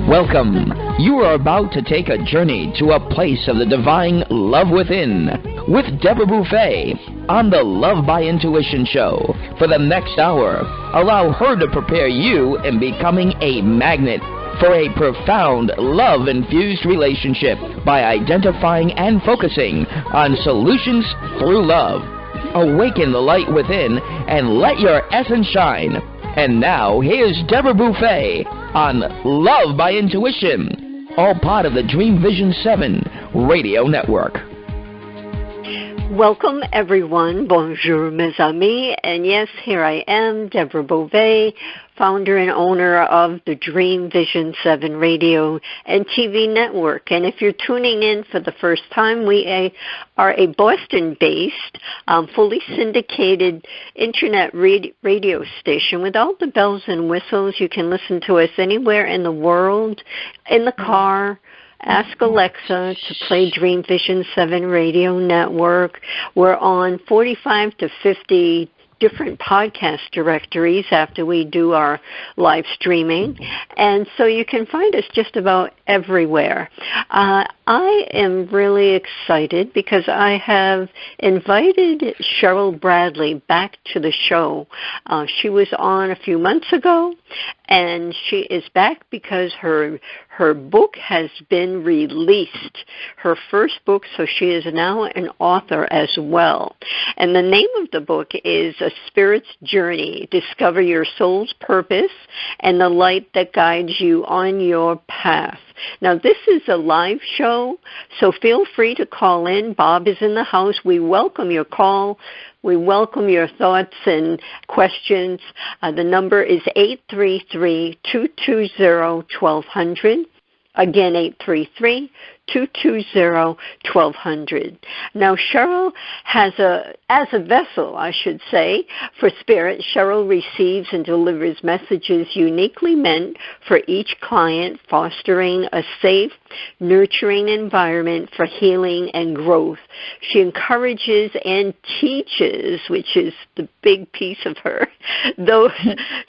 Welcome. You are about to take a journey to a place of the divine love within with Deborah Beauvais on the Love by Intuition show. For the next hour, allow her to prepare you in becoming a magnet for a profound love-infused relationship by identifying and focusing on solutions through love. Awaken the light within and let your essence shine. And now, here's Deborah Beauvais on Love by Intuition, all part of the Dream Vision 7 radio network. Welcome, everyone. Bonjour, mes amis. And yes, here I am, Deborah Beauvais, founder and owner of the Dream Vision 7 radio and TV network. And if you're tuning in for the first time, we are a Boston-based, fully syndicated internet radio station with all the bells and whistles. You can listen to us anywhere in the world, in the car. Ask Alexa to play Dream Vision 7 radio network. We're on 45 to 50 different podcast directories after we do our live streaming. And so you can find us just about everywhere. I am really excited because I have invited Cheryl Bradley back to the show. She was on a few months ago, and she is back because her book has been released, her first book, so she is now an author as well. And the name of the book is A Spirit's Journey, Discover Your Soul's Purpose and the Light That Guides You on Your Path. Now, this is a live show, so feel free to call in. Bob is in the house. We welcome your call. We welcome your thoughts and questions. The number is 833-220-1200. Again, 833-220-1200. Now, Cheryl has as a vessel, I should say, for Spirit, Cheryl receives and delivers messages uniquely meant for each client, fostering a safe, nurturing environment for healing and growth. She encourages and teaches, which is the big piece of her, those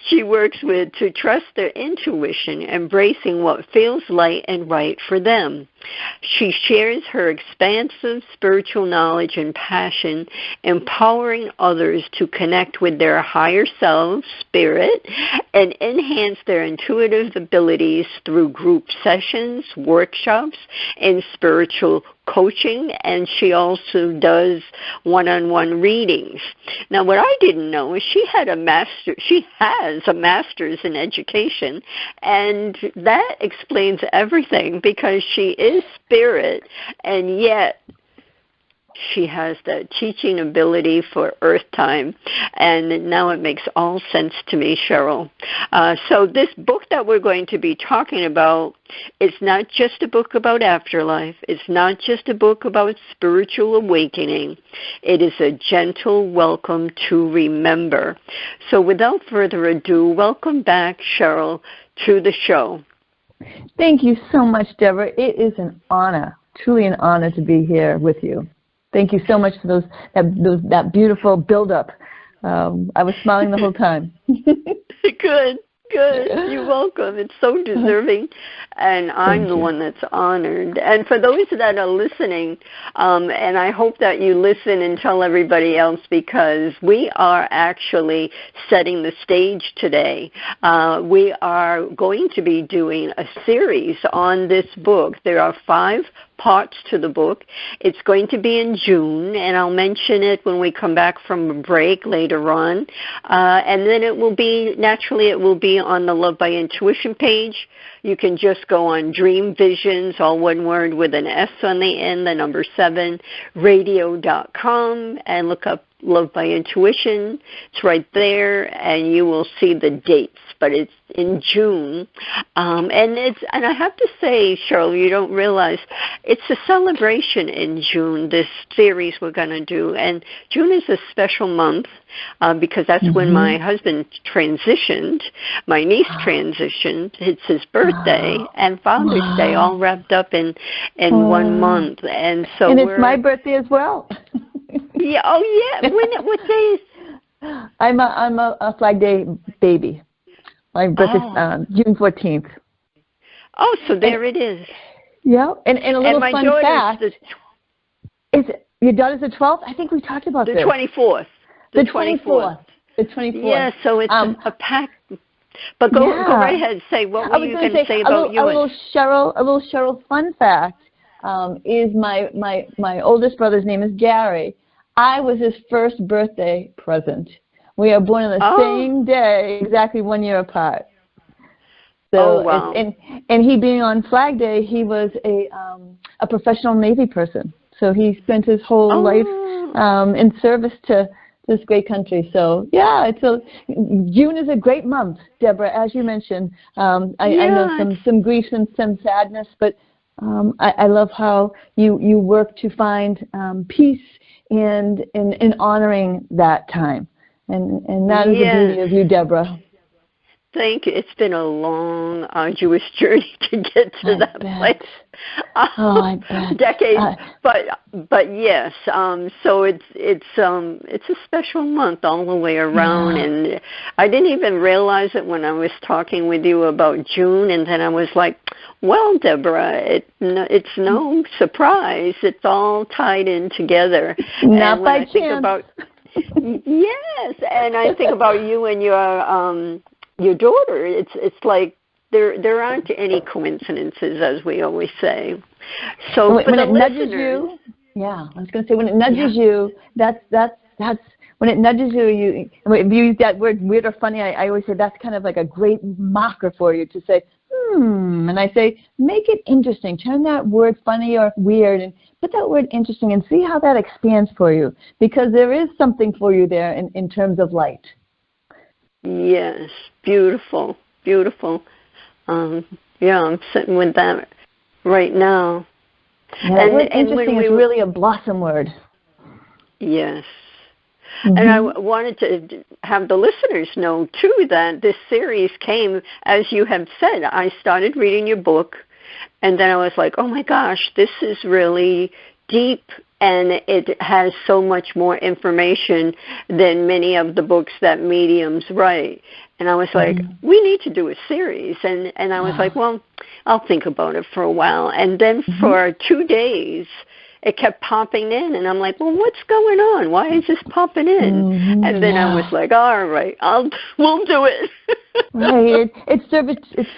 she works with to trust their intuition, embracing what feels light and right for them. She shares her expansive spiritual knowledge and passion, empowering others to connect with their higher selves, spirit, and enhance their intuitive abilities through group sessions, workshops, and spiritual coaching, and she also does one-on-one readings. Now, what I didn't know is she has a master's in education, and that explains everything because she is spirit, and yet she has that teaching ability for earth time, and now it makes all sense to me, Cheryl. So this book that we're going to be talking about is not just a book about afterlife. It's not just a book about spiritual awakening. It is a gentle welcome to remember. So without further ado, welcome back, Cheryl, to the show. Thank you so much, Deborah. It is an honor, truly an honor to be here with you. Thank you so much for that beautiful build-up. I was smiling the whole time. Good. You're welcome. It's so deserving, and I'm the one that's honored. And for those that are listening, and I hope that you listen and tell everybody else, because we are actually setting the stage today. We are going to be doing a series on this book. There are 5 parts to the book. It's going to be in June, and I'll mention it when we come back from a break later on. And then it will be on the Love by Intuition page. You can just go on Dream Visions, all one word with an S on the end, the number 7, radio.com, and look up Love by Intuition. It's right there, and you will see the dates. But it's in June, and I have to say, Cheryl, you don't realize it's a celebration in June. This series we're going to do, and June is a special month because that's when my husband transitioned, my niece transitioned. It's his birthday and Father's Day, all wrapped up in 1 month, and so it's my birthday as well. Yeah. Oh, yeah. What day is? I'm a Flag Day baby. My birthday is June 14th. Oh, so there it is. Yeah, and a little my fun fact. Is your daughter's the 12th? I think we talked about the this. 24th. The 24th. The 24th. Yeah, so it's a pack. But go right ahead. Say what were you going to say about you? A little Cheryl fun fact is my oldest brother's name is Gary. I was his first birthday present. We are born on the same day, exactly 1 year apart. So, wow. And he being on Flag Day, he was a professional Navy person. So he spent his whole life in service to this great country. So yeah, June is a great month, Deborah, as you mentioned. I know some grief and some sadness, but I love how you work to find peace and in honoring that time, and that is the beauty of you, Deborah. Thank you. It's been a long, arduous journey to get to that place. I bet. Decades, but yes. So it's a special month all the way around, and I didn't even realize it when I was talking with you about June, and then I was like, well, Deborah, it's no surprise. It's all tied in together. Not by chance. Yes, and I think about you and your daughter. It's like there aren't any coincidences, as we always say. So when it nudges you, I was going to say when it nudges you, that's when it nudges you. If you use that word weird or funny, I always say that's kind of like a great marker for you to say, and I say make it interesting. Turn that word funny or weird and put that word interesting and see how that expands for you, because there is something for you there in terms of light. Yes, beautiful, beautiful. I'm sitting with that right now. Yeah, that word interesting is really a blossom word. Yes. Mm-hmm. And I wanted to have the listeners know, too, that this series came, as you have said, I started reading your book, and then I was like, oh, my gosh, this is really deep, and it has so much more information than many of the books that mediums write. And I was like, we need to do a series. And I was like, well, I'll think about it for a while. And then for 2 days, it kept popping in. And I'm like, well, what's going on? Why is this popping in? And then I was like, all right, we'll do it. Right. It's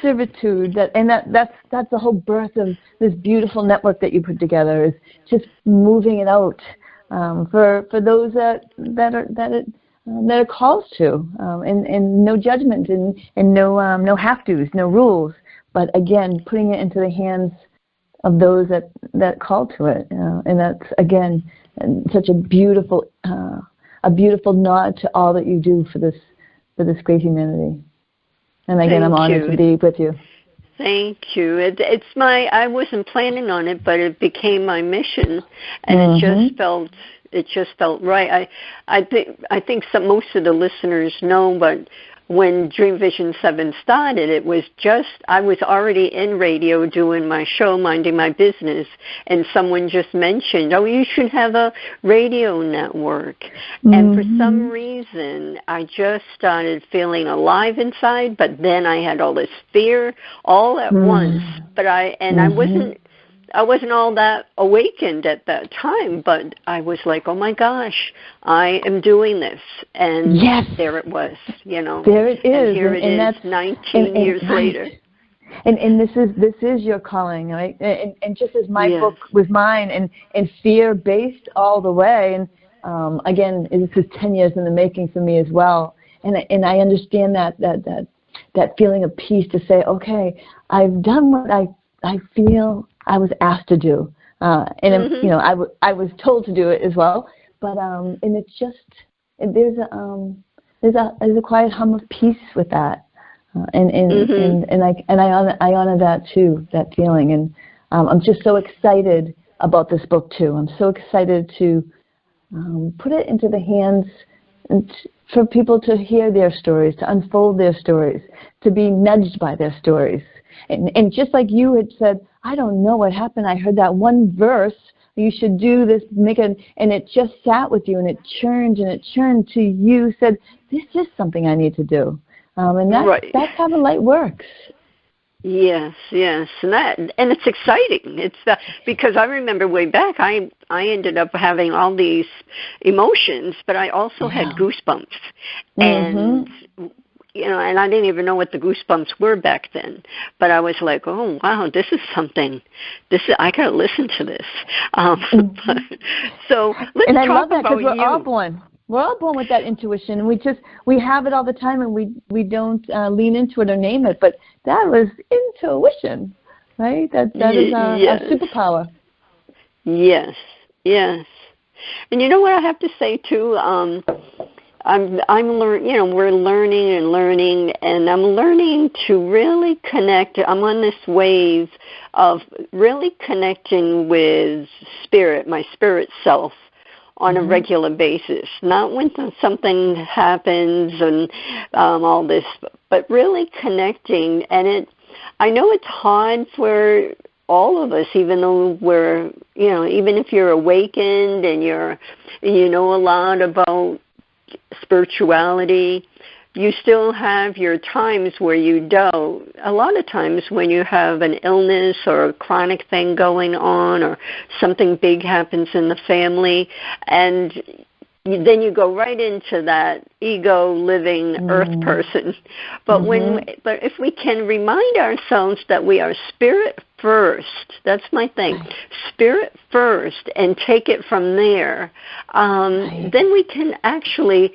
servitude. That's the whole birth of this beautiful network that you put together, is just moving it out for those that are called to, and no judgment and no have-tos, no rules, but again, putting it into the hands of those that call to it, and that's again such a beautiful nod to all that you do for this great humanity. And again, I'm honored to be with you. Thank you. It's I wasn't planning on it, but it became my mission, and it just felt right. I think most of the listeners know, but when Dream Vision 7 started, I was already in radio doing my show, minding my business, and someone just mentioned, oh, you should have a radio network. And for some reason, I just started feeling alive inside, but then I had all this fear all at once. But I wasn't all that awakened at that time, but I was like, oh my gosh, I am doing this. And there it was, There it is. And here it is 19 years later. And this is your calling, right? And just as my book was mine and fear-based all the way, and again, this is 10 years in the making for me as well. And I understand that feeling of peace to say, okay, I've done what I feel I was asked to do, and I was told to do it as well. But and it's just there's a quiet hum of peace with that, and I honor that too, that feeling, and I'm just so excited about this book too. I'm so excited to put it into the hands for people to hear their stories, to unfold their stories, to be nudged by their stories. And just like you had said, I don't know what happened. I heard that one verse, you should do this, and it just sat with you, and it churned to you, said, this is something I need to do. And that's how the light works. Yes, yes, and it's exciting. It's because I remember way back, I ended up having all these emotions, but I also had goosebumps, and and I didn't even know what the goosebumps were back then. But I was like, oh wow, this is something. I gotta listen to this. So let's and I talk love that about because we're you. all born. We're all born with that intuition, and we have it all the time, and we don't lean into it or name it. But that was intuition, right? That is our superpower. Yes, yes. And you know what I have to say too? We're learning and learning, and I'm learning to really connect. I'm on this wave of really connecting with spirit, my spirit self, on a regular basis, not when something happens and all this, but really connecting. And I know it's hard for all of us, even though we're, even if you're awakened and you know a lot about spirituality, you still have your times where you doubt. A lot of times when you have an illness or a chronic thing going on or something big happens in the family, and then you go right into that ego living earth person. But but if we can remind ourselves that we are spirit first, that's my thing, spirit first, and take it from there, then we can actually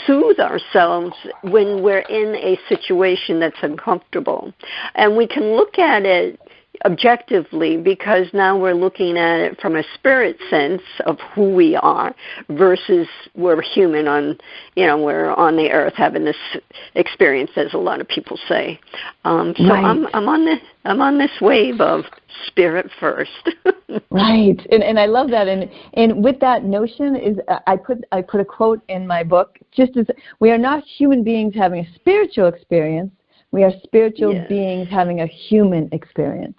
soothe ourselves when we're in a situation that's uncomfortable. And we can look at it objectively, because now we're looking at it from a spirit sense of who we are versus we're human on, we're on the earth having this experience, as a lot of people say. So I'm on this wave of spirit first. Right, and I love that. And with that notion is I put a quote in my book. Just as we are not human beings having a spiritual experience, we are spiritual beings having a human experience.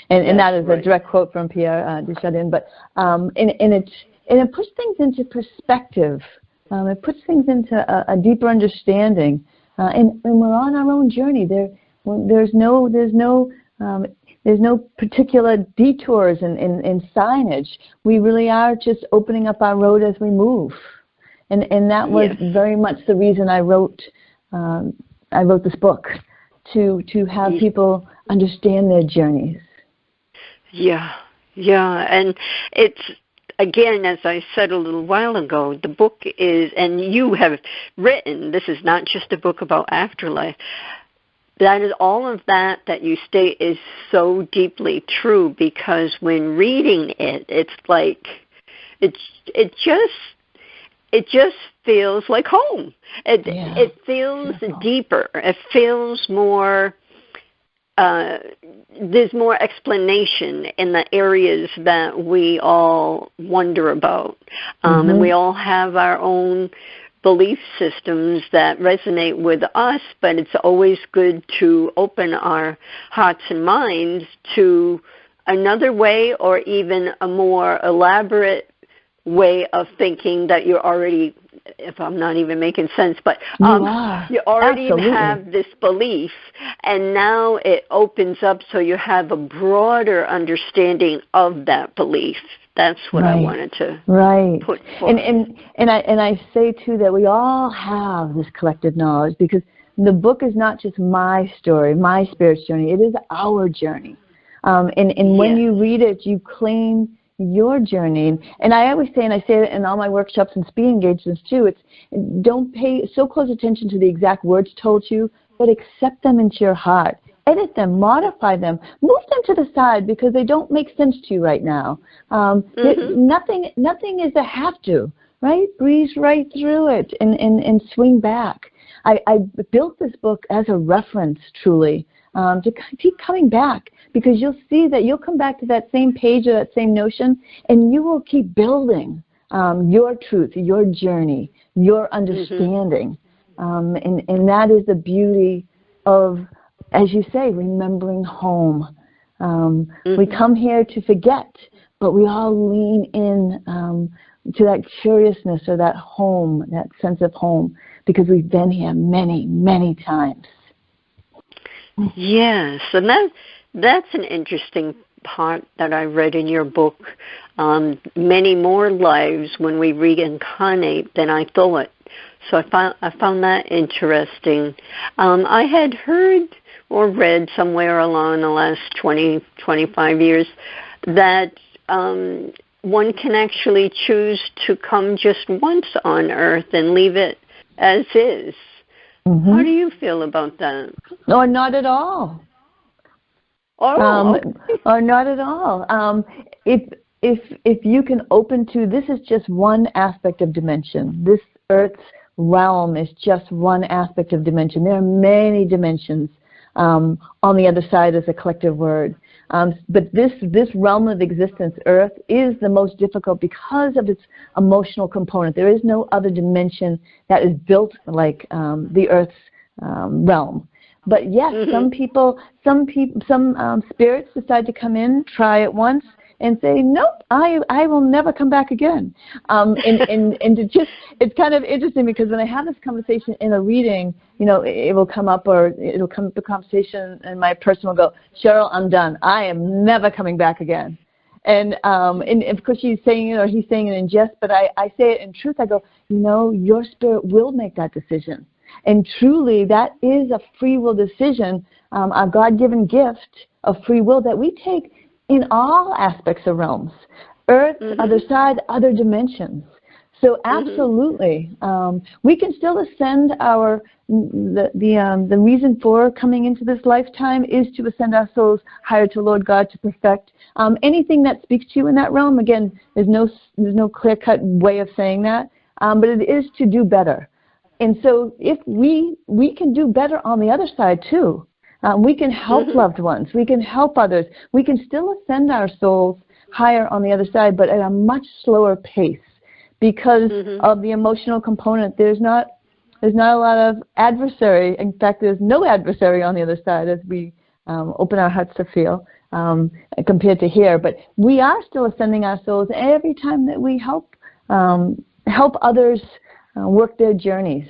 And that is a direct quote from Pierre Desjardins. But and it puts things into perspective. It puts things into a deeper understanding. And we're on our own journey. There's no particular detours in signage. We really are just opening up our road as we move. And that was very much the reason I wrote this book, to have people understand their journeys. Yeah, and it's, again, as I said a little while ago, the book is, and you have written, this is not just a book about afterlife. That is, all of that you state is so deeply true, because when reading it, it's like, it just feels like home. It feels deeper. It feels more, there's more explanation in the areas that we all wonder about. And we all have our own belief systems that resonate with us, but it's always good to open our hearts and minds to another way, or even a more elaborate way of thinking that you're already, if I'm not even making sense, but you already have this belief, and now it opens up so you have a broader understanding of that belief. That's what I wanted to put forward. And I say, too, that we all have this collective knowledge, because the book is not just my story, my spirit's journey. It is our journey. And when you read it, you claim your journey. And I always say, and I say it in all my workshops and speaking engagements too, don't pay so close attention to the exact words told you, but accept them into your heart. Edit them, modify them, move them to the side because they don't make sense to you right now. Nothing is a have to, right? Breeze right through it and swing back. I built this book as a reference, truly, to keep coming back, because you'll see that you'll come back to that same page or that same notion, and you will keep building your truth, your journey, your understanding. And that is the beauty of, as you say, remembering home. We come here to forget, but we all lean in to that curiousness or that home, that sense of home, because we've been here many, many times. Yes, and that's an interesting part that I read in your book. Many more lives when we reincarnate than I thought. So I found that interesting. I had heard or read somewhere along the last 20, 25 years that one can actually choose to come just once on Earth and leave it as is. Mm-hmm. How do you feel about that? Or not at all. Or not at all. If you can open to, this is just one aspect of dimension. This Earth's realm is just one aspect of dimension. There are many dimensions on the other side as a collective word. But this realm of existence, Earth, is the most difficult because of its emotional component. There is no other dimension that is built like the Earth's realm. But yes, some spirits decide to come in, try it once, and say, nope, I will never come back again. And to just, it's kind of interesting because when I have this conversation in a reading, it will come up, or it'll come up a conversation, and my person will go, Cheryl, I'm done. I am never coming back again. And of course she's saying it, or he's saying it in jest, but I say it in truth. I go, your spirit will make that decision. And truly, that is a free will decision, a God-given gift of free will that we take in all aspects of realms, Earth, other side, other dimensions. So absolutely, we can still ascend the reason for coming into this lifetime is to ascend our souls higher to Lord God, to perfect anything that speaks to you in that realm. Again, there's no clear-cut way of saying that, but it is to do better. And so if we can do better on the other side too. We can help loved ones. We can help others. We can still ascend our souls higher on the other side, but at a much slower pace because of the emotional component. There's not a lot of adversary. In fact, there's no adversary on the other side as we open our hearts to feel compared to here. But we are still ascending our souls every time that we help others work their journeys.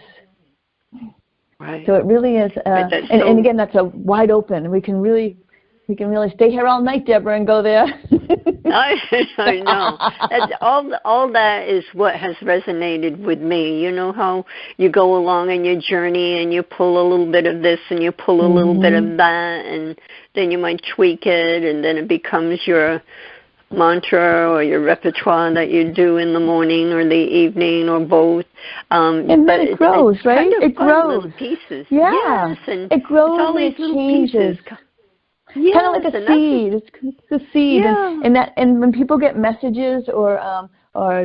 Right. So it really is, and again, that's a wide open. We can really stay here all night, Deborah, and go there. I know. All that is what has resonated with me. You know how you go along in your journey and you pull a little bit of this and you pull a little bit of that, and then you might tweak it, and then it becomes your mantra or your repertoire that you do in the morning or the evening or both. And then it grows, right? It grows. Little pieces. Yeah. Yes, and it grows all and these it changes. Yes, kind of like a seed. It's the seed. Yeah. And when people get messages or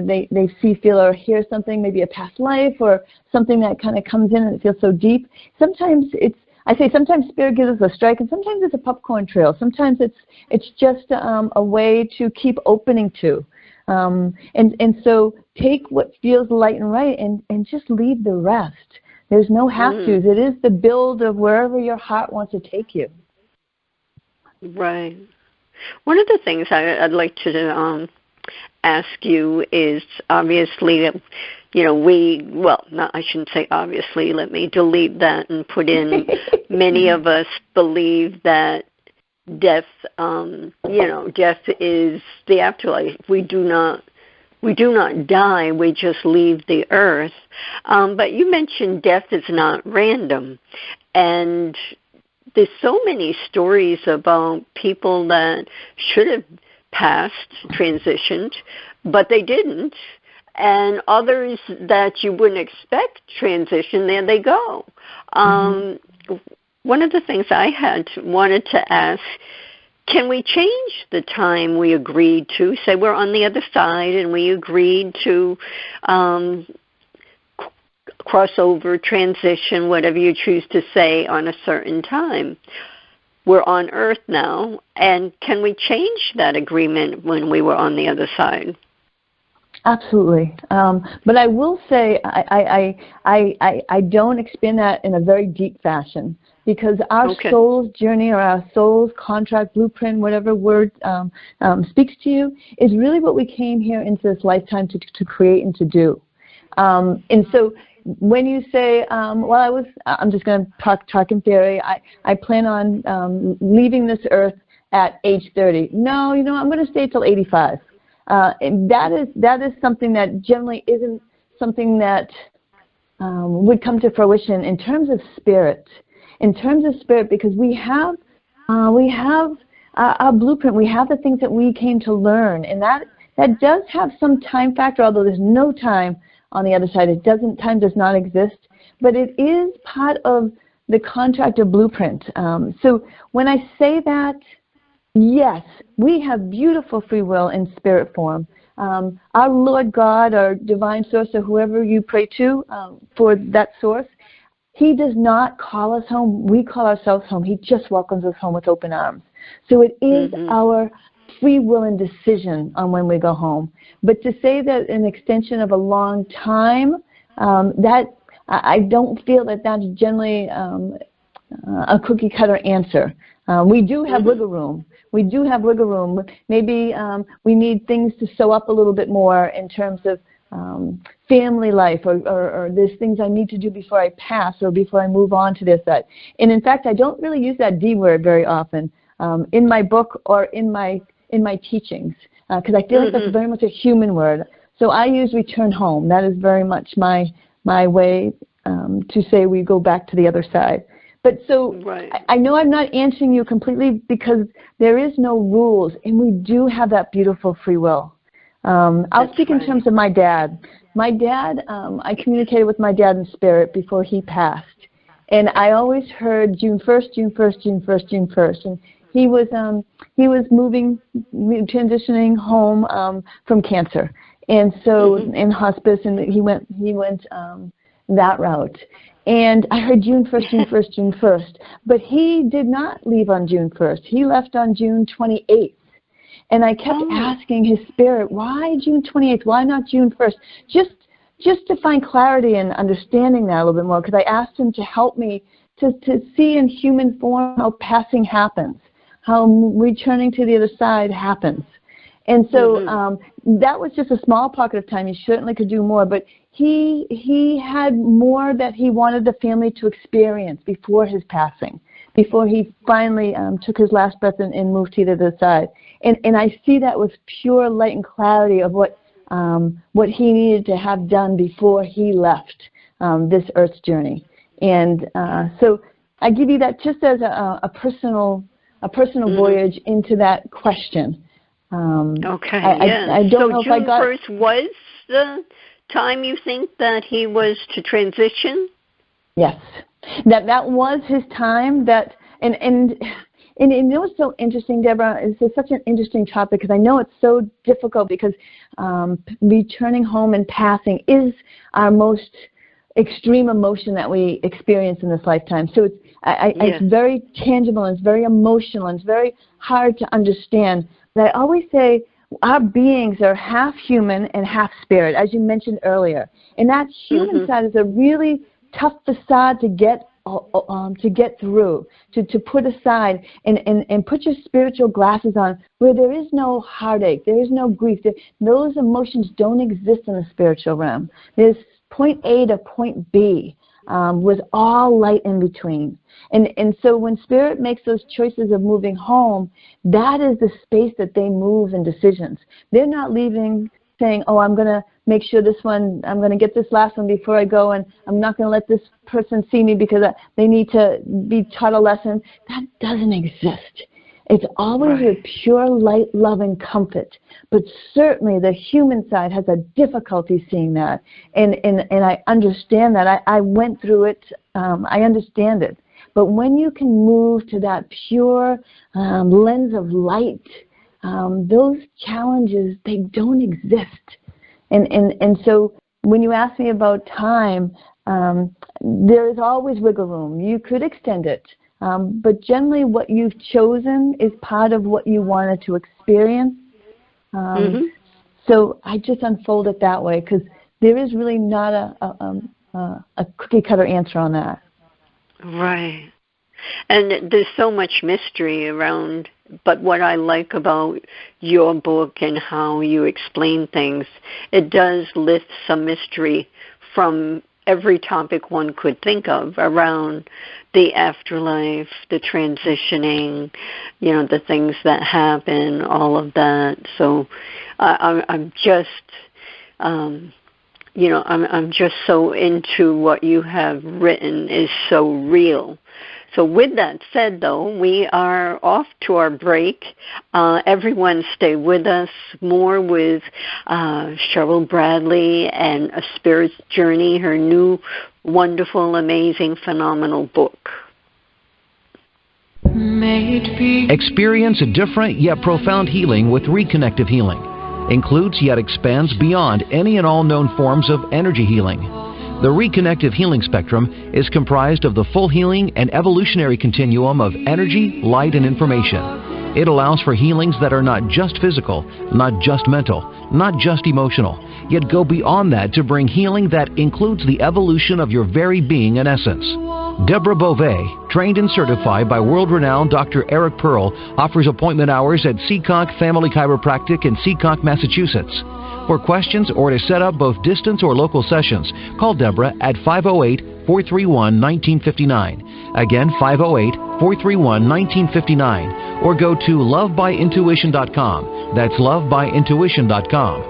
they see, feel, or hear something, maybe a past life or something that kind of comes in and it feels so deep, sometimes sometimes Spirit gives us a strike, and sometimes it's a popcorn trail. Sometimes it's just a way to keep opening to. And so take what feels light and right and just leave the rest. There's no have-tos. It is the build of wherever your heart wants to take you. Right. One of the things I'd like to ask you is, obviously, I shouldn't say obviously, let me delete that and put in, many of us believe that death, death is the afterlife. We do not die, we just leave the earth. But you mentioned death is not random. And there's so many stories about people that should have passed, transitioned, but they didn't. And others that you wouldn't expect transition, there they go. One of the things I wanted to ask, can we change the time we agreed to? Say we're on the other side and we agreed to cross over, transition, whatever you choose to say, on a certain time. We're on Earth now, and can we change that agreement when we were on the other side? Absolutely. But I will say I don't expand that in a very deep fashion, because our soul's journey, or our soul's contract, blueprint, whatever word speaks to you, is really what we came here into this lifetime to create and to do. And so when you say, I'm just going to talk in theory. I plan on leaving this earth at age 30. No, I'm going to stay till 85. And that is something that generally isn't something that would come to fruition in terms of spirit. In terms of spirit, because we have our blueprint. We have the things that we came to learn, and that does have some time factor. Although there's no time on the other side, time does not exist. But it is part of the contract of blueprint. So when I say that, yes, we have beautiful free will in spirit form. Our Lord God, our divine source, or whoever you pray to for that source, He does not call us home. We call ourselves home. He just welcomes us home with open arms. So it is our free will and decision on when we go home. But to say that an extension of a long time, that I don't feel that that's generally a cookie-cutter answer. We do have wiggle room. Maybe we need things to sew up a little bit more in terms of family life, or there's things I need to do before I pass or before I move on to this, that. And in fact, I don't really use that D word very often in my book or in my teachings, because I feel like that's very much a human word. So I use return home. That is very much my way to say we go back to the other side. But so I know I'm not answering you completely, because there is no rules, and we do have that beautiful free will. I'll speak in terms of my dad. My dad, I communicated with my dad in spirit before he passed. And I always heard June 1st, June 1st, June 1st, June 1st. And he was transitioning home from cancer. And so in hospice, and he went that route. And I heard June 1st, June 1st, June 1st. But he did not leave on June 1st. He left on June 28th. And I kept asking his spirit, why June 28th? Why not June 1st? Just to find clarity and understanding that a little bit more, because I asked him to help me to see in human form how passing happens, how returning to the other side happens. And so that was just a small pocket of time. He certainly could do more, but he had more that he wanted the family to experience before his passing, before he finally took his last breath and moved to the other side. And I see that with pure light and clarity of what he needed to have done before he left this earth's journey. And so I give you that just as a personal voyage into that question. Okay. I don't know if I got. So June 1st was the time you think that he was to transition? Yes, that was his time. And you know what's so interesting, Deborah? It's such an interesting topic, because I know it's so difficult, because returning home and passing is our most extreme emotion that we experience in this lifetime. So it's very tangible, and it's very emotional, and it's very hard to understand. But I always say our beings are half human and half spirit, as you mentioned earlier. And that human side is a really tough facade to get through, to put aside and put your spiritual glasses on, where there is no heartache, there is no grief. Those emotions don't exist in the spiritual realm. There's point A to point B, with all light in between. And so when spirit makes those choices of moving home, that is the space that they move in decisions. They're not leaving saying, oh, I'm going to make sure I'm going to get this last one before I go, and I'm not going to let this person see me because they need to be taught a lesson. That doesn't exist. It's always with pure light, love, and comfort. But certainly the human side has a difficulty seeing that. And I understand that. I went through it. I understand it. But when you can move to that pure lens of light, those challenges, they don't exist. And so when you ask me about time, there is always wiggle room. You could extend it. But generally what you've chosen is part of what you wanted to experience. So I just unfold it that way, because there is really not a cookie-cutter answer on that. Right. And there's so much mystery around, but what I like about your book and how you explain things, it does lift some mystery from every topic one could think of around the afterlife, the transitioning, the things that happen, all of that. So I'm just, I'm just so into what you have written is so real. So with that said, though, we are off to our break. Everyone stay with us. More with Cheryl Bradley and A Spirit's Journey, her new wonderful, amazing, phenomenal book. Experience a different yet profound healing with Reconnective Healing. Includes yet expands beyond any and all known forms of energy healing. The Reconnective Healing spectrum is comprised of the full healing and evolutionary continuum of energy, light, and information. It allows for healings that are not just physical, not just mental, not just emotional, yet go beyond that to bring healing that includes the evolution of your very being and essence. Deborah Beauvais, trained and certified by world-renowned Dr. Eric Pearl, offers appointment hours at Seekonk Family Chiropractic in Seekonk, Massachusetts. For questions or to set up both distance or local sessions, call Deborah at 508-431-1959. Again, 508-431-1959. Or go to lovebyintuition.com. That's lovebyintuition.com.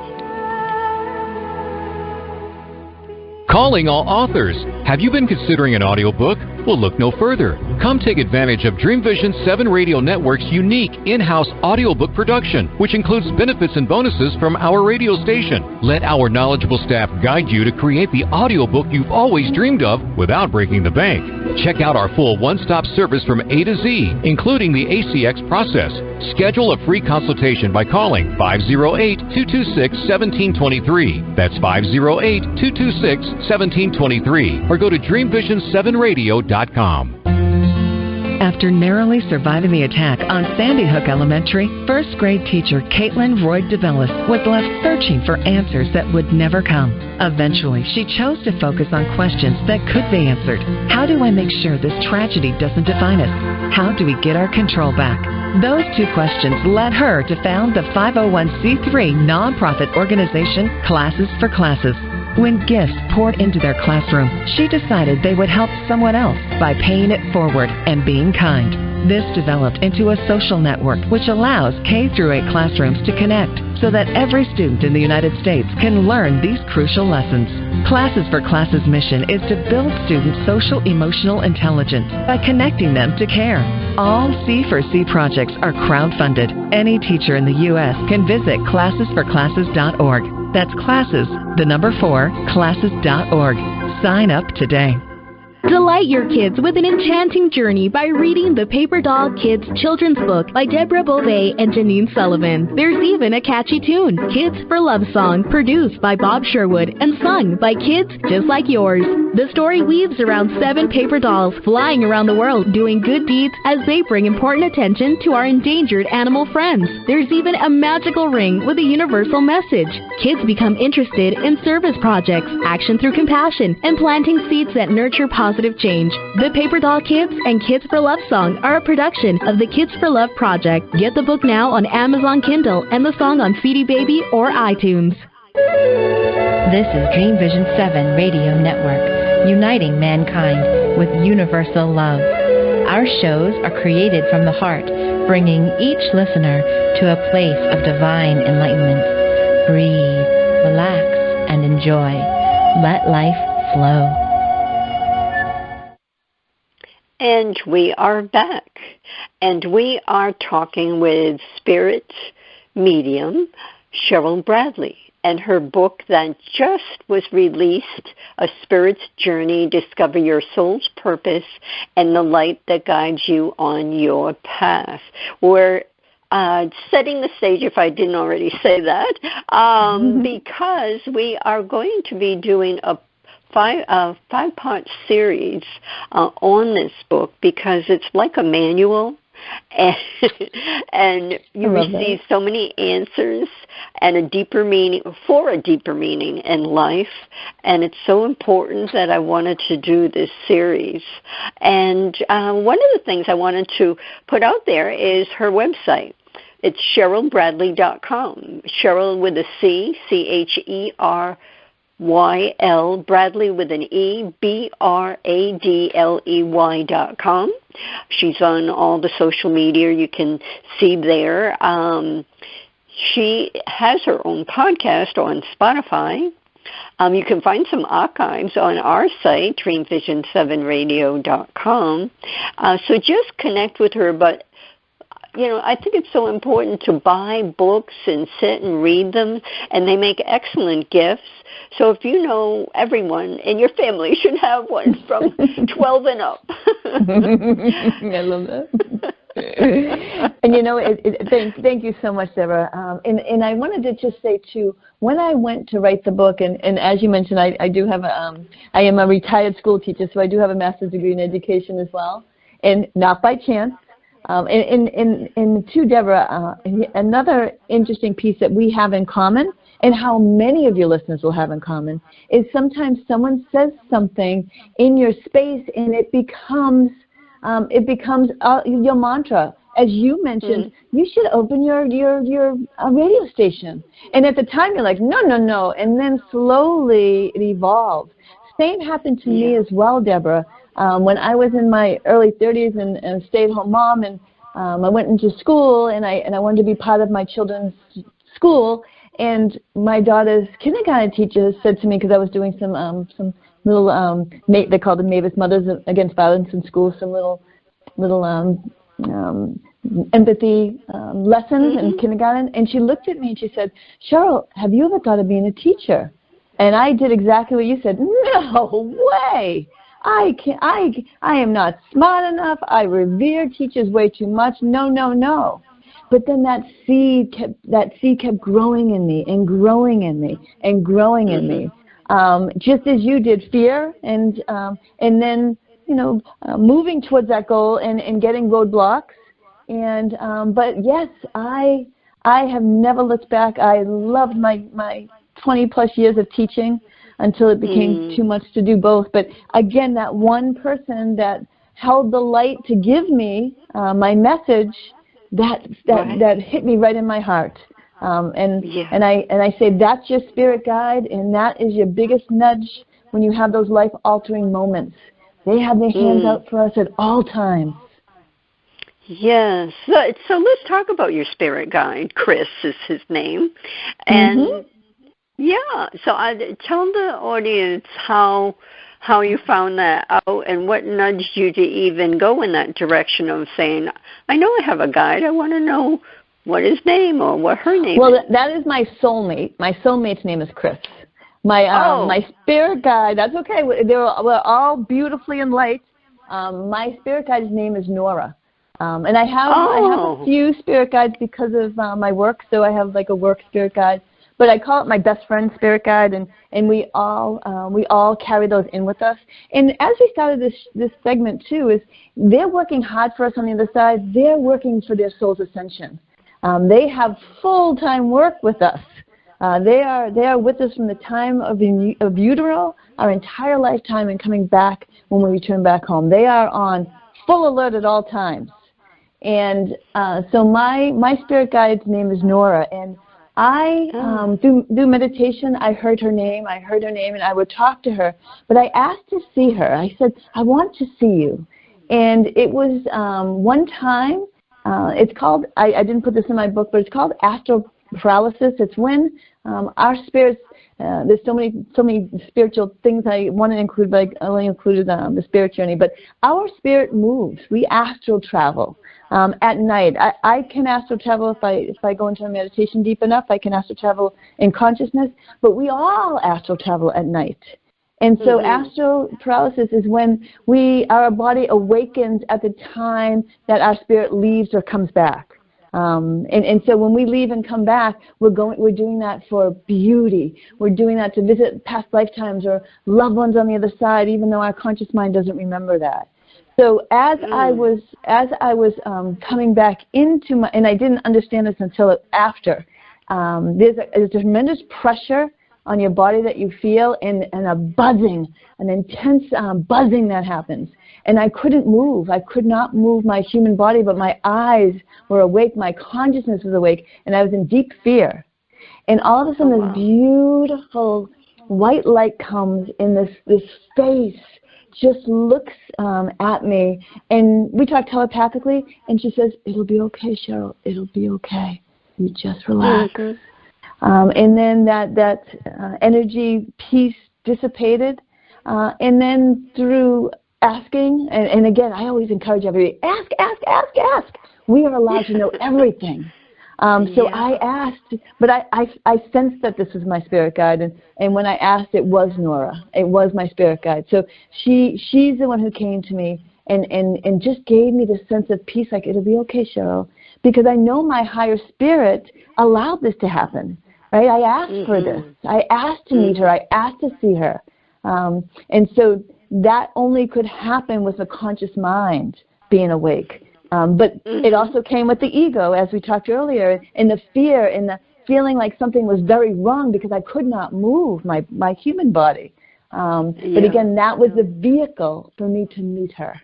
Calling all authors. Have you been considering an audiobook? Well, look no further. Come take advantage of Dream Vision 7 Radio Network's unique in-house audiobook production, which includes benefits and bonuses from our radio station. Let our knowledgeable staff guide you to create the audiobook you've always dreamed of without breaking the bank. Check out our full one-stop service from A to Z, including the ACX process. Schedule a free consultation by calling 508-226-1723. That's 508-226-1723. Or go to dreamvision7radio.com. After narrowly surviving the attack on Sandy Hook Elementary, first-grade teacher Caitlin Roy DeBellis was left searching for answers that would never come. Eventually, she chose to focus on questions that could be answered. How do I make sure this tragedy doesn't define us? How do we get our control back? Those two questions led her to found the 501c3 nonprofit organization Classes for Classes. When gifts poured into their classroom, she decided they would help someone else by paying it forward and being kind. This developed into a social network which allows K-8 classrooms to connect so that every student in the United States can learn these crucial lessons. Classes for Classes' mission is to build students' social-emotional intelligence by connecting them to care. All C4C projects are crowdfunded. Any teacher in the U.S. can visit classesforclasses.org. That's classes, the number 4, classes.org. Sign up today. Delight your kids with an enchanting journey by reading the Paper Doll Kids children's book by Deborah Beauvais and Janine Sullivan. There's even a catchy tune, Kids for Love Song, produced by Bob Sherwood and sung by kids just like yours. The story weaves around 7 paper dolls flying around the world doing good deeds as they bring important attention to our endangered animal friends. There's even a magical ring with a universal message. Kids become interested in service projects, action through compassion, and planting seeds that nurture positive change. The Paper Doll Kids and Kids for Love Song are a production of the Kids for Love Project. Get the book now on Amazon Kindle and the song on CD Baby or iTunes. This is Dream Vision 7 Radio Network, uniting mankind with universal love. Our shows are created from the heart, bringing each listener to a place of divine enlightenment. Breathe, relax, and enjoy. Let life flow. And we are back, and we are talking with Spirit Medium Cheryl Bradley and her book that just was released, A Spirit's Journey, Discover Your Soul's Purpose and the Light That Guides You on Your Path. We're setting the stage, if I didn't already say that, because we are going to be doing a five-part series on this book because it's like a manual, and you receive so many answers and a deeper meaning in life, and it's so important that I wanted to do this series. And one of the things I wanted to put out there is her website. It's CherylBradley.com. Cheryl with a C, CHERYL YL, Bradley with an E, BRADLEY.com. She's on all the social media you can see there. She has her own podcast on Spotify. You can find some archives on our site, dreamvision7radio.com. So just connect with her, but I think it's so important to buy books and sit and read them, and they make excellent gifts. So if you know, everyone in your family should have one from 12 and up. I love that. And thank you so much, Deborah. And I wanted to just say too, when I went to write the book, and as you mentioned, I do have I am a retired school teacher, so I do have a master's degree in education as well, and not by chance. And to Deborah, another interesting piece that we have in common, and how many of your listeners will have in common, is sometimes someone says something in your space, and it becomes your mantra. As you mentioned, you should open your radio station. And at the time, you're like, no. And then slowly it evolved. Same happened to me as well, Deborah. When I was in my early 30s and stay-at-home mom, and I went into school, and I wanted to be part of my children's school, and my daughter's kindergarten teacher said to me, because I was doing some little, they call them Mavis Mothers Against Violence in School, some little empathy lessons in kindergarten, and she looked at me and she said, "Cheryl, have you ever thought of being a teacher?" And I did exactly what you said. No way! I am not smart enough. I revere teachers way too much. No. But then that seed kept growing in me and growing in me and growing in me. Just as you did, fear and then moving towards that goal and getting roadblocks. And but yes, I have never looked back. I loved my 20 plus years of teaching until it became too much to do both. But again, that one person that held the light to give me my message, that hit me right in my heart. And I say that's your spirit guide, and that is your biggest nudge when you have those life-altering moments. They have their hands out for us at all times. Yes. So let's talk about your spirit guide. Chris is his name. And so tell the audience how you found that out and what nudged you to even go in that direction of saying, I know I have a guide. I want to know what his name or what her name is. Well, that is my soulmate. My soulmate's name is Chris. My spirit guide, that's okay. We're all beautifully in light. My spirit guide's name is Nora. And I have a few spirit guides because of my work, so I have like a work spirit guide. But I call it my best friend spirit guide, and we all carry those in with us. And as we started this segment too, is they're working hard for us on the other side. They're working for their soul's ascension. They have full-time work with us. They are with us from the time of utero, our entire lifetime, and coming back when we return back home. They are on full alert at all times. And so my spirit guide's name is Nora, and I, through meditation, I heard her name, and I would talk to her. But I asked to see her. I said, I want to see you. And it was one time, it's called, I didn't put this in my book, but it's called astral paralysis. It's when our spirits, there's so many spiritual things I want to include, but I only included the spirit journey. But our spirit moves. We astral travel. At night, I can astral travel if I go into a meditation deep enough. I can astral travel in consciousness, but we all astral travel at night. And so astral paralysis is when our body awakens at the time that our spirit leaves or comes back. And so when we leave and come back, we're doing that for beauty. We're doing that to visit past lifetimes or loved ones on the other side, even though our conscious mind doesn't remember that. So as I was coming back into my, and I didn't understand this until after, there's a tremendous pressure on your body that you feel, and a buzzing, an intense buzzing that happens. And I couldn't move. I could not move my human body, but my eyes were awake, my consciousness was awake, and I was in deep fear. And all of a sudden, this beautiful white light comes in this face, just looks at me, and we talk telepathically, and she says, "It'll be okay, Cheryl. It'll be okay. You just relax." And then that energy piece dissipated, and then through asking, and again, I always encourage everybody, ask. We are allowed to know everything. So I asked, but I sensed that this was my spirit guide, and when I asked, it was Nora. It was my spirit guide. So she's the one who came to me and just gave me this sense of peace, like, it'll be okay, Cheryl, because I know my higher spirit allowed this to happen, right? I asked for this. I asked to meet her. I asked to see her. And so that only could happen with a conscious mind being awake. But it also came with the ego, as we talked earlier, and the fear and the feeling like something was very wrong because I could not move my human body. But again, that was the vehicle for me to meet her.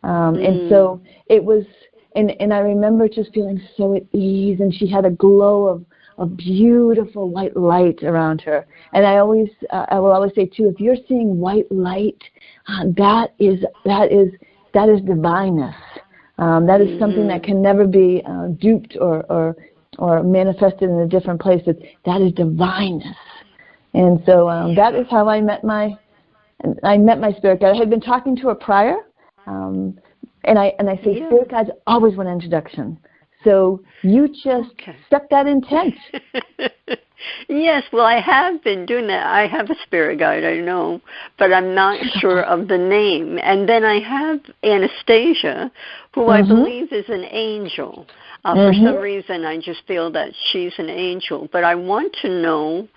And so it was, and I remember just feeling so at ease, and she had a glow of beautiful white light around her. And I will always say too, if you're seeing white light, that is divineness. That is something that can never be duped or manifested in a different place. That is divineness. And so that is how I met my spirit guide. I had been talking to her prior, and I say spirit guides always want an introduction. So you just stuck that intent. Yes, well, I have been doing that. I have a spirit guide, I know, but I'm not sure of the name. And then I have Anastasia, who I believe is an angel. For some reason, I just feel that she's an angel. But I want to know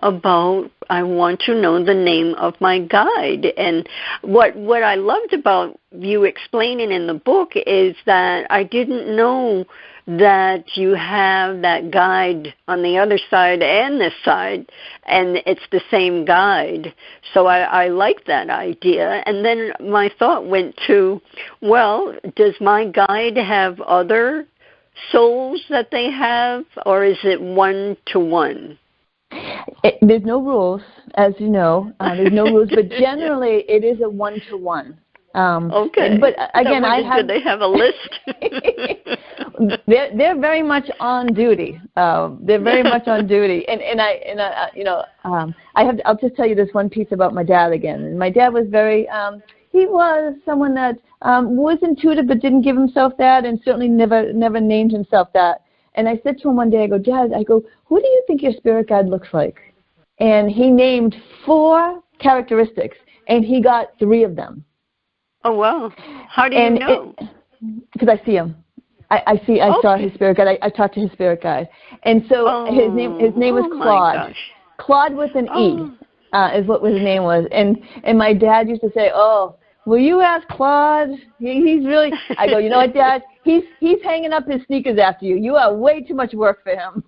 the name of my guide. And what I loved about you explaining in the book is that I didn't know that you have that guide on the other side and this side, and it's the same guide. So I like that idea. And then my thought went to, well, does my guide have other souls that they have, or is it one-to-one? There's no rules, as you know. There's no rules, but generally it is a one-to-one. Okay. But again, do they have a list? They're very much on duty. They're very much on duty. I'll just tell you this one piece about my dad again. And my dad was very. He was someone that was intuitive, but didn't give himself that, and certainly never named himself that. And I said to him one day, I go, Dad, who do you think your spirit guide looks like? And he named 4 characteristics, and he got 3 of them. Oh, wow. How do you know? Because I see him. I saw his spirit guide. I talked to his spirit guide. And so his name was Claude. Claude with an E is what his name was. And my dad used to say, "Oh, will you ask Claude? He's really..." I go, "You know what, Dad? He's hanging up his sneakers after you. You are way too much work for him."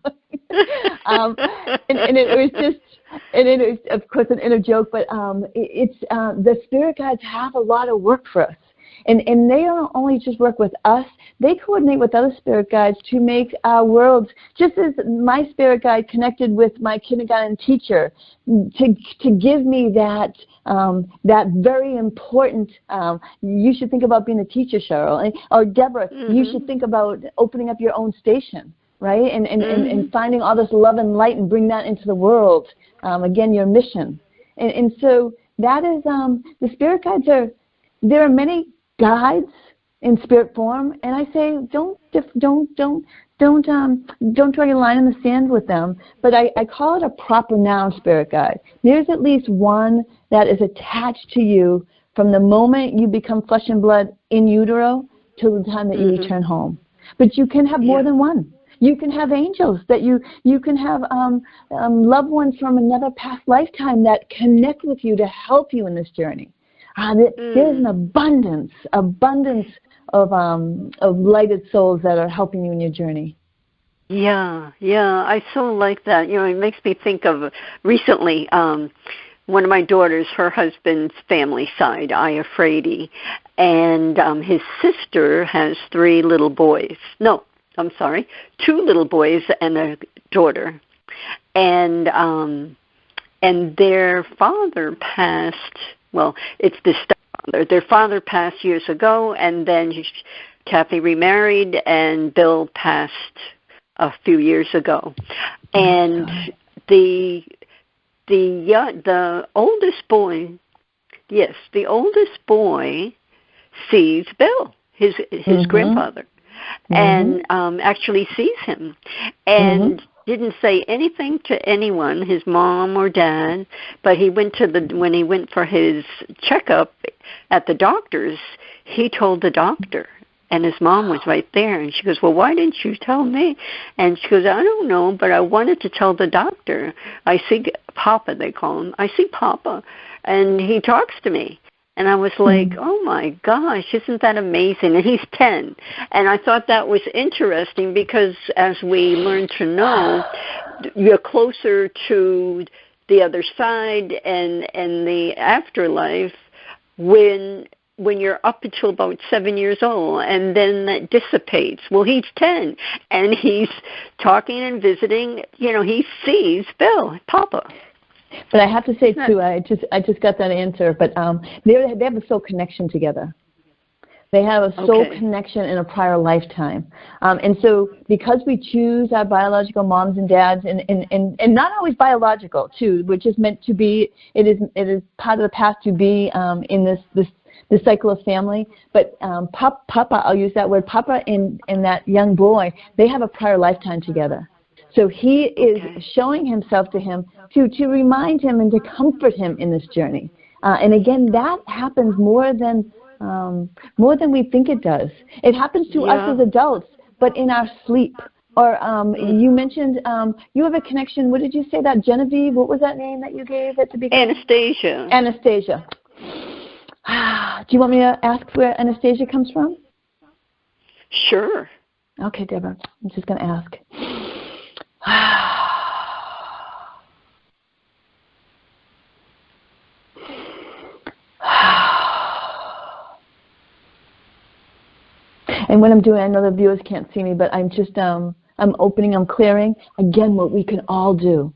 And it was just... And it is, of course, an inner joke, but it's the spirit guides have a lot of work for us. And they don't only just work with us, they coordinate with other spirit guides to make our worlds, just as my spirit guide connected with my kindergarten teacher to give me that very important, you should think about being a teacher, Cheryl. Or Deborah, you should think about opening up your own station. Right? And finding all this love and light and bring that into the world. Again, your mission. And so that is, the spirit guides there are many guides in spirit form, and I say don't draw your line in the sand with them, but I call it a proper noun spirit guide. There's at least one that is attached to you from the moment you become flesh and blood in utero till the time that you return home. But you can have more than one. You can have angels, that you can have loved ones from another past lifetime that connect with you to help you in this journey. There's an abundance of lighted souls that are helping you in your journey. Yeah, I so like that. It makes me think of recently one of my daughters, her husband's family side, Iafredi, and his sister has 3 little boys. No. I'm sorry, 2 little boys and a daughter. And and their father passed, well, it's the stepfather. Their father passed years ago, and then Kathy remarried, and Bill passed a few years ago. And the oldest boy, yes, the oldest boy sees Bill, his grandfather, and actually sees him, and didn't say anything to anyone, his mom or dad. But he went when he went for his checkup at the doctor's, he told the doctor. And his mom was right there, and she goes, well, why didn't you tell me? And she goes, I don't know, but I wanted to tell the doctor. I see Papa, they call him. I see Papa, and he talks to me. And I was like, oh, my gosh, isn't that amazing? And he's 10. And I thought that was interesting because as we learn to know, you're closer to the other side and the afterlife when you're up until about 7 years old, and then that dissipates. Well, he's 10, and he's talking and visiting. You know, he sees Bill, Papa. But I have to say, too, I just got that answer, but they have a soul connection together. They have a soul connection in a prior lifetime. And so because we choose our biological moms and dads, and not always biological, too, which is meant to be, it is part of the past to be in this cycle of family. But Papa, I'll use that word, Papa and that young boy, they have a prior lifetime together. So he is showing himself to him to remind him and to comfort him in this journey. And again, that happens more than we think it does. It happens to us as adults, but in our sleep. Or you mentioned you have a connection. What did you say that Genevieve? What was that name that you gave at the beginning? Anastasia. Anastasia. Do you want me to ask where Anastasia comes from? Sure. Okay, Deborah. I'm just going to ask. And what I'm doing, I know the viewers can't see me, but I'm just, I'm opening, I'm clearing. Again, what we can all do.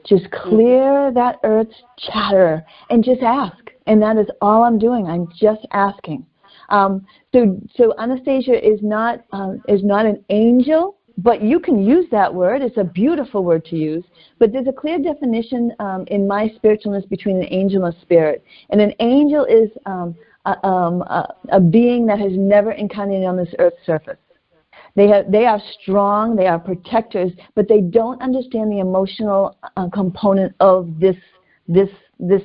Just clear that earth's chatter and just ask. And that is all I'm doing. I'm just asking. So Anastasia is not an angel, but you can use that word. It's a beautiful word to use. But there's a clear definition in my spiritualness between an angel and a spirit. And an angel is a being that has never incarnated on this earth's surface. They are strong, they are protectors, but they don't understand the emotional component of this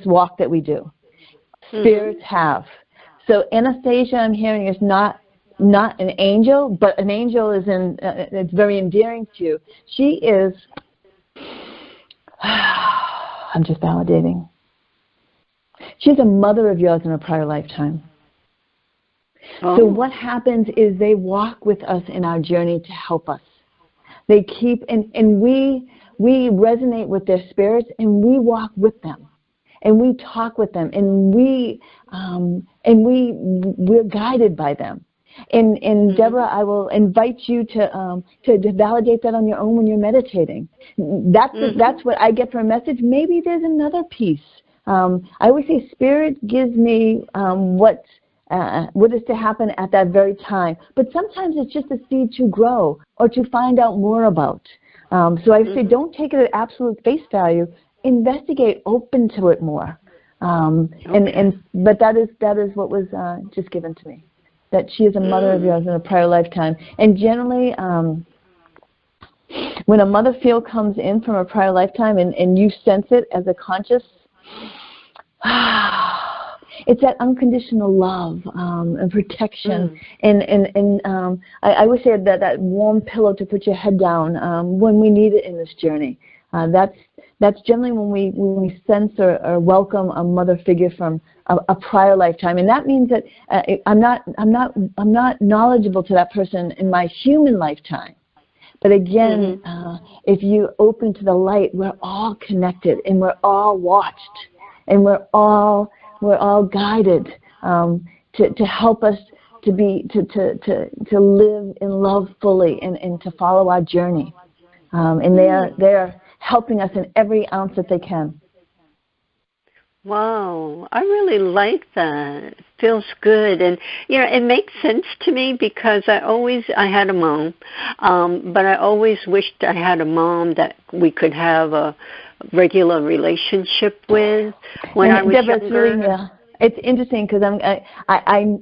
walk that we do. Spirits have. So Anastasia, I'm hearing, is not an angel, but an angel is it's very endearing to you. She is, I'm just validating. She's a mother of yours in a prior lifetime. So what happens is they walk with us in our journey to help us. They keep, and we resonate with their spirits, and we walk with them, and we talk with them, and we're guided by them. And Deborah, I will invite you to validate that on your own when you're meditating. That's what I get from a message. Maybe there's another piece. I always say Spirit gives me what is to happen at that very time. But sometimes it's just a seed to grow or to find out more about. So I say don't take it at absolute face value. Investigate, open to it more. But that is what was just given to me. That she is a mother of yours in a prior lifetime. And generally, when a mother field comes in from a prior lifetime and you sense it as a conscious, it's that unconditional love and protection. And I always say that warm pillow to put your head down when we need it in this journey. That's generally when we sense or welcome a mother figure from a prior lifetime, and that means that I'm not knowledgeable to that person in my human lifetime. But again, if you open to the light, we're all connected and we're all watched and we're all guided to help us to live in love fully and to follow our journey. And they are helping us in every ounce that they can. Wow, I really like that. It feels good, and it makes sense to me because I had a mom, but I always wished I had a mom that we could have a regular relationship with when I was younger. It's interesting because I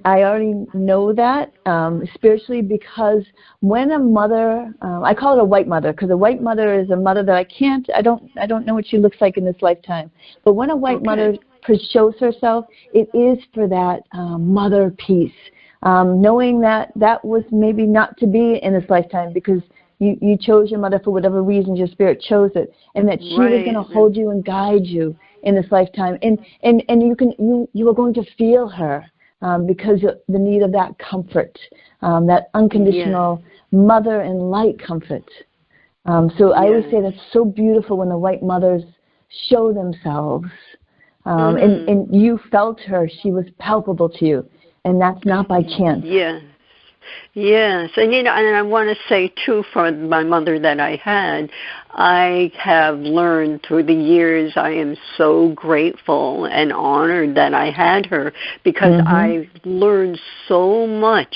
already know that spiritually, because when a mother, I call it a white mother, because a white mother is a mother that I don't know what she looks like in this lifetime. But when a white mother shows herself, it is for that mother piece, knowing that was maybe not to be in this lifetime because you chose your mother for whatever reasons your spirit chose it, and that she was going to hold you and guide you in this lifetime, and you are going to feel her because of the need of that comfort, that unconditional mother and light comfort. So I always say that's so beautiful when the white mothers show themselves, and you felt her; she was palpable to you, and that's not by chance. Yes, and and I want to say too, for my mother that I had, I have learned through the years. I am so grateful and honored that I had her, because I've learned so much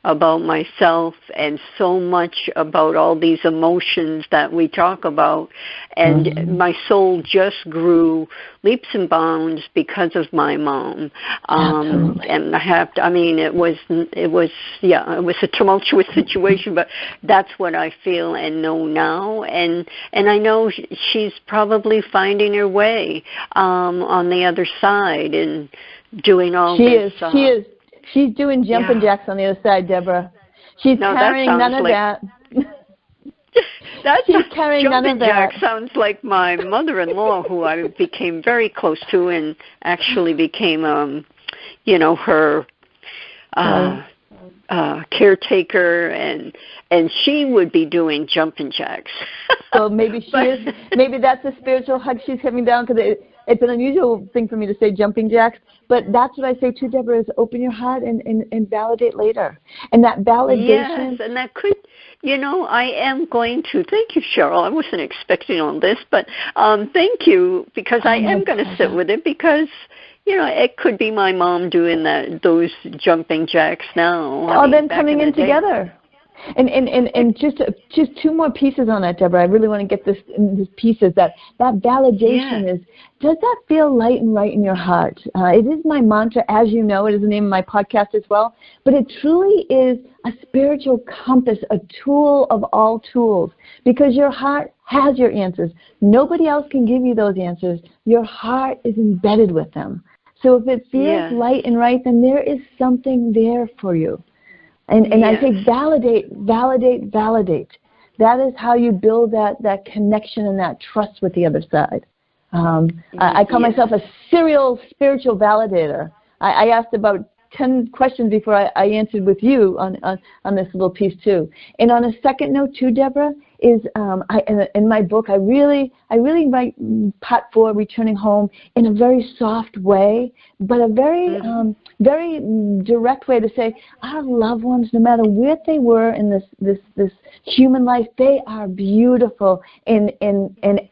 about myself and so much about all these emotions that we talk about, and my soul just grew leaps and bounds because of my mom. And it was a tumultuous situation, but that's what I feel and know now, and I know she's probably finding her way on the other side and doing all this. She is. She's doing jumping jacks on the other side, Deborah. She's carrying none of that. She's carrying none of that. Jumping jack sounds like my mother-in-law, who I became very close to, and actually became, her caretaker, and she would be doing jumping jacks. So maybe she is. Maybe that's a spiritual hug she's coming down, because it's an unusual thing for me to say jumping jacks, but that's what I say too, Deborah, is open your heart and validate later. And that validation. Yes, and that could, I am going to, thank you, Cheryl. I wasn't expecting all this, but thank you, because I am going to sit with it, because, it could be my mom doing those jumping jacks now. All them coming in together. And just two more pieces on that, Deborah. I really want to get this pieces. That validation is, does that feel light and right in your heart? It is my mantra, as you know. It is the name of my podcast as well. But it truly is a spiritual compass, a tool of all tools, because your heart has your answers. Nobody else can give you those answers. Your heart is embedded with them. So if it feels light and right, then there is something there for you. And I say validate. That is how you build that connection and that trust with the other side. I call myself a serial spiritual validator. I asked about 10 questions before I answered with you on this little piece too. And on a second note too, Deborah, is in my book I really write part 4, Returning Home, in a very soft way, but a very very direct way to say our loved ones, no matter where they were in this human life, they are beautiful and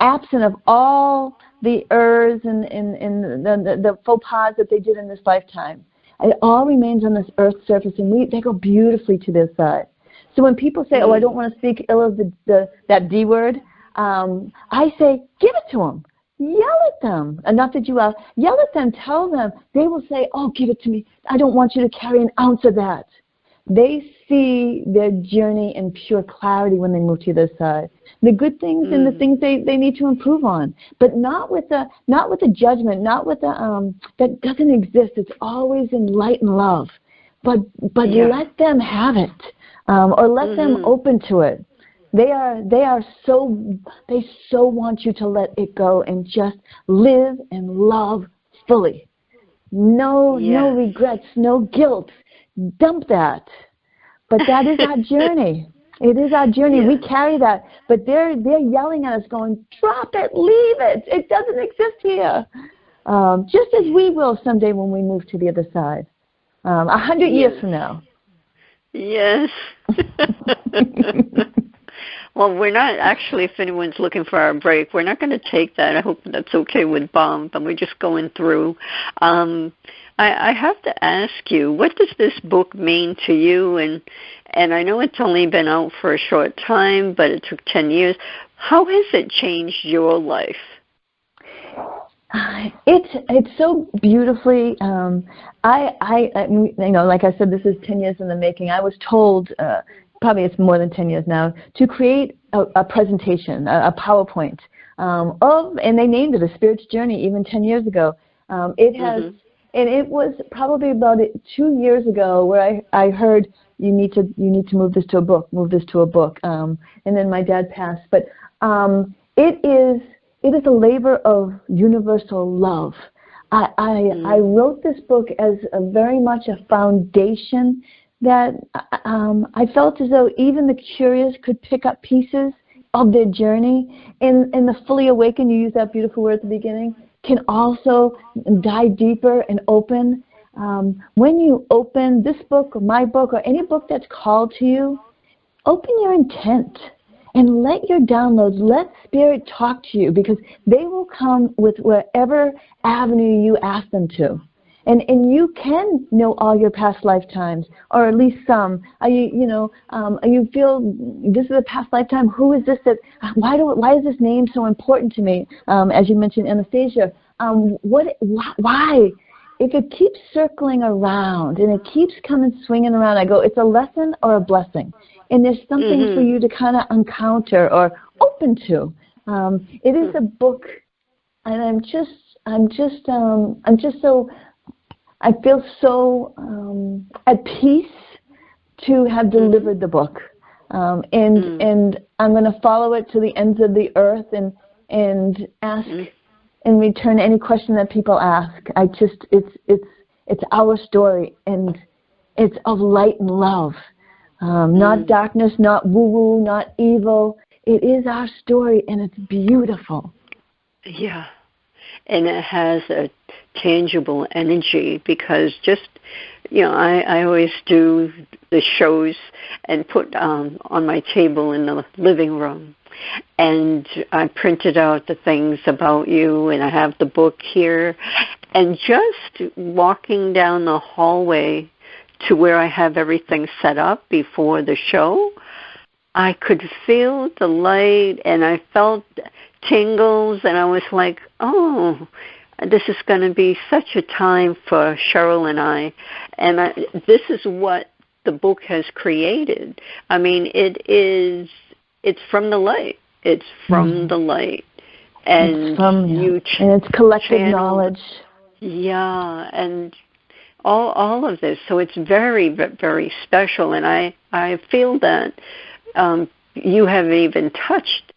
absent of all the errors and the faux pas that they did in this lifetime. It all remains on this earth's surface, and they go beautifully to their side. So when people say, I don't want to speak ill of that D word, I say, give it to them. Yell at them. Enough that you yell at them, tell them. They will say, give it to me. I don't want you to carry an ounce of that. They see their journey in pure clarity when they move to the other side. The good things and the things they need to improve on, but not with a judgment, not with that doesn't exist. It's always in light and love. But let them have it, or let them open to it. They so want you to let it go and just live and love fully. No regrets, no guilt. Dump that. But that is our journey. It is our journey. We carry that. But they're yelling at us going, drop it, leave it. It doesn't exist here. Just as we will someday when we move to the other side. 100 years from now. Yes. Well, we're not actually, if anyone's looking for our break, we're not going to take that. I hope that's okay with Bob, but we're just going through. I have to ask you, what does this book mean to you? And I know it's only been out for a short time, but it took 10 years. How has it changed your life? It's so beautifully. I like I said, this is 10 years in the making. I was told, probably it's more than 10 years now, to create a presentation, a PowerPoint and they named it A Spirit's Journey even 10 years ago. It has, and it was probably about 2 years ago where I heard you need to move this to a book, and then my dad passed. But it is a labor of universal love. I wrote this book as very much a foundation that I felt as though even the curious could pick up pieces of their journey. And the fully awakened, you used that beautiful word at the beginning, can also dive deeper and open. When you open this book or my book or any book that's called to you, open your intent. And let your downloads, let Spirit talk to you, because they will come with whatever avenue you ask them to. And you can know all your past lifetimes, or at least some. You feel this is a past lifetime? Who is this? Why is this name so important to me? As you mentioned, Anastasia. Why? If it keeps circling around and it keeps coming swinging around, I go, it's a lesson or a blessing. And there's something for you to kind of encounter or open to. It is a book, and I feel so at peace to have delivered the book. And I'm going to follow it to the ends of the earth and ask in return any question that people ask. It's our story, and it's of light and love. Not darkness, not woo-woo, not evil. It is our story, and it's beautiful. Yeah, and it has a tangible energy, because I always do the shows and put on my table in the living room, and I printed out the things about you, and I have the book here, and just walking down the hallway to where I have everything set up before the show, I could feel the light, and I felt tingles, and I was like, oh, this is going to be such a time for Cheryl and I. And this is what the book has created. I mean, it's from the light. It's from the light. And and it's collective knowledge. Yeah, and all of this. So it's very, very special. And I feel that you haven't even touched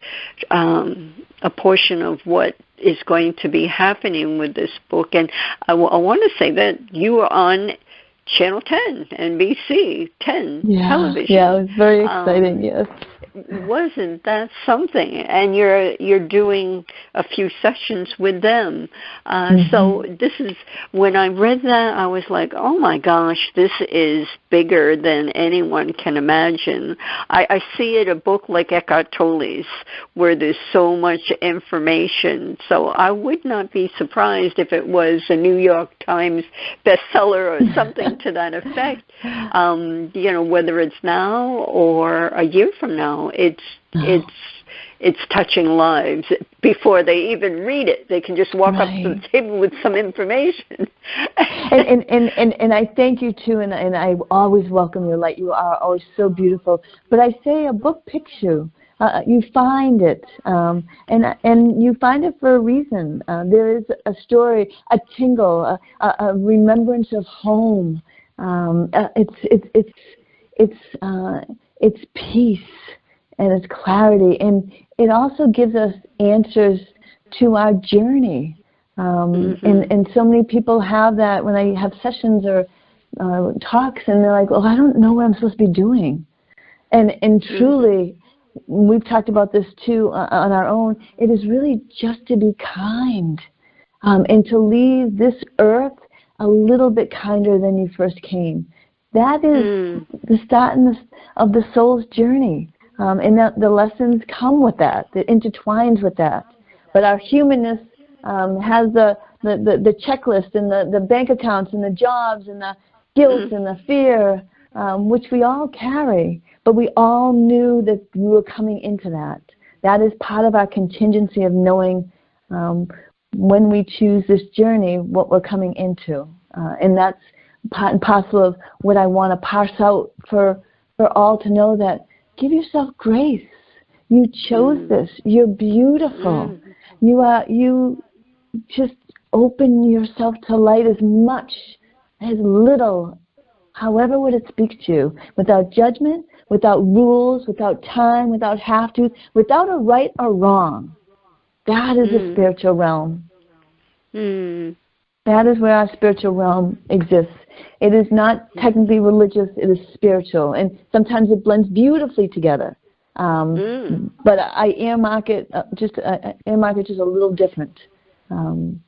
a portion of what is going to be happening with this book. And I want to say that you were on Channel 10, NBC 10 television. Yeah, it was very exciting, yes. Wasn't that something? And you're doing a few sessions with them. So this is, when I read that, I was like, oh my gosh, this is bigger than anyone can imagine. I see it a book like Eckhart Tolle's, where there's so much information. So I would not be surprised if it was a New York Times bestseller or something to that effect. Whether it's now or a year from now, it's touching lives before they even read it. They can just walk up to the table with some information. and I thank you too, and I always welcome your light. You are always so beautiful. But I say a book picks you. You find it, and you find it for a reason. There is a story, a tingle, a remembrance of home. It's peace, and it's clarity, and it also gives us answers to our journey. And so many people have that when they have sessions or talks, and they're like, "Oh, I don't know what I'm supposed to be doing." And truly, we've talked about this too on our own. It is really just to be kind, and to leave this earth a little bit kinder than you first came. That is the start of the soul's journey. and the lessons come with that. It intertwines with that. But our humanness has the checklist and the bank accounts and the jobs and the guilt and the fear, which we all carry. But we all knew that we were coming into that. That is part of our contingency of knowing when we choose this journey what we're coming into. And that's part and parcel of what I want to parse out for all to know, that give yourself grace. You chose this. You're beautiful. You just open yourself to light as much, as little, however would it speak to you, without judgment, without rules, without time, without have to, without a right or wrong. That is a spiritual realm. That is where our spiritual realm exists. It is not technically religious, it is spiritual. And sometimes it blends beautifully together. But I earmark it just a little different. And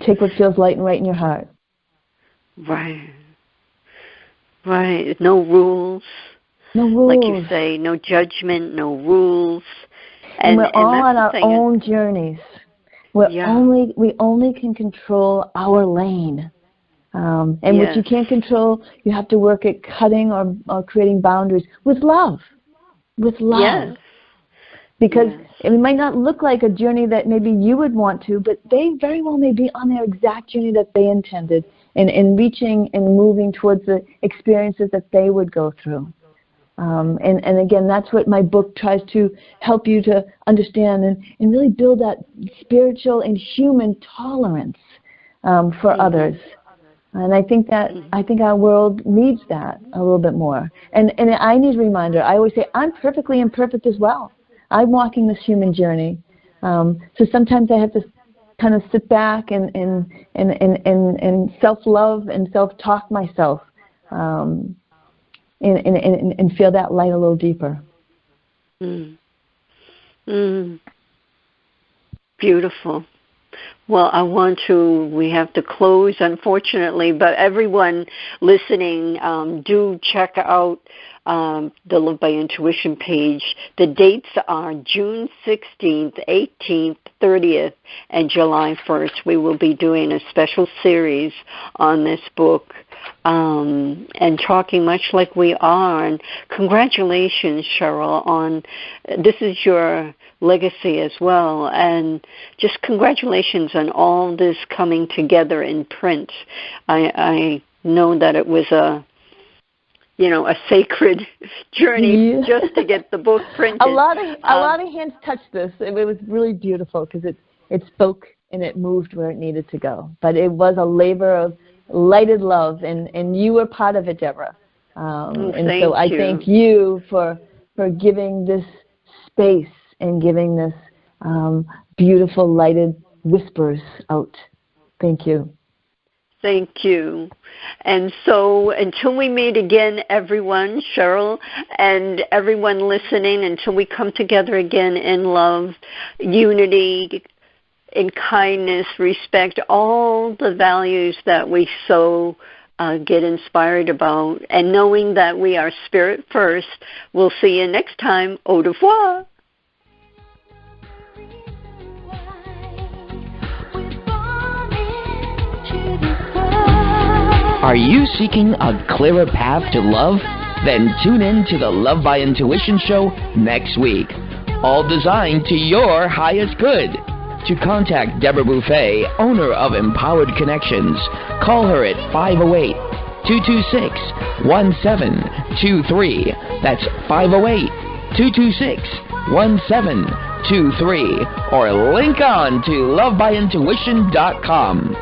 take what feels light and right in your heart. Right. No rules. No rules. Like you say, no judgment, no rules. And we're all on our own journees. We only can control our lane. And what you can't control, you have to work at cutting or creating boundaries with love. Yes. Because it might not look like a journey that maybe you would want to, but they very well may be on their exact journey that they intended, and reaching and moving towards the experiences that they would go through. And again, that's what my book tries to help you to understand and really build that spiritual and human tolerance for others. And I think our world needs that a little bit more. And I need a reminder. I always say, I'm perfectly imperfect as well. I'm walking this human journey. So sometimes I have to kind of sit back and self-love and self-talk myself and feel that light a little deeper. Beautiful. Well, we have to close, unfortunately, but everyone listening, do check out the Love by Intuition page. The dates are June 16th, 18th, 30th, and July 1st. We will be doing a special series on this book and talking much like we are. And congratulations, Cheryl, on this is your legacy as well, and just congratulations on all this coming together in print. I know that it was a sacred journey just to get the book printed. A lot of hands touched this. It was really beautiful because it spoke and it moved where it needed to go. But it was a labor of lighted love, and you were part of it, Deborah. So I thank you for giving this space and giving this beautiful lighted whispers out. Thank you. Thank you. And so until we meet again, everyone, Cheryl, and everyone listening, until we come together again in love, unity, in kindness, respect, all the values that we so get inspired about, and knowing that we are spirit first. We'll see you next time. Au revoir. Are you seeking a clearer path to love? Then tune in to the Love by Intuition show next week, all designed to your highest good. To contact Deborah Beauvais, owner of Empowered Connections, call her at 508-226-1723. That's 508-226-1723. Or link on to lovebyintuition.com.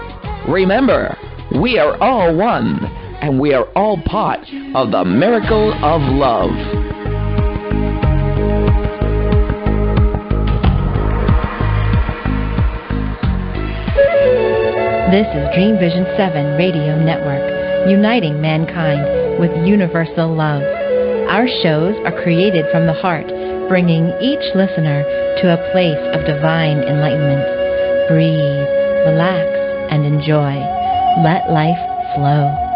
Remember, we are all one, and we are all part of the miracle of love. This is Dream Vision 7 Radio Network, uniting mankind with universal love. Our shows are created from the heart, bringing each listener to a place of divine enlightenment. Breathe, relax, and enjoy. Let life flow.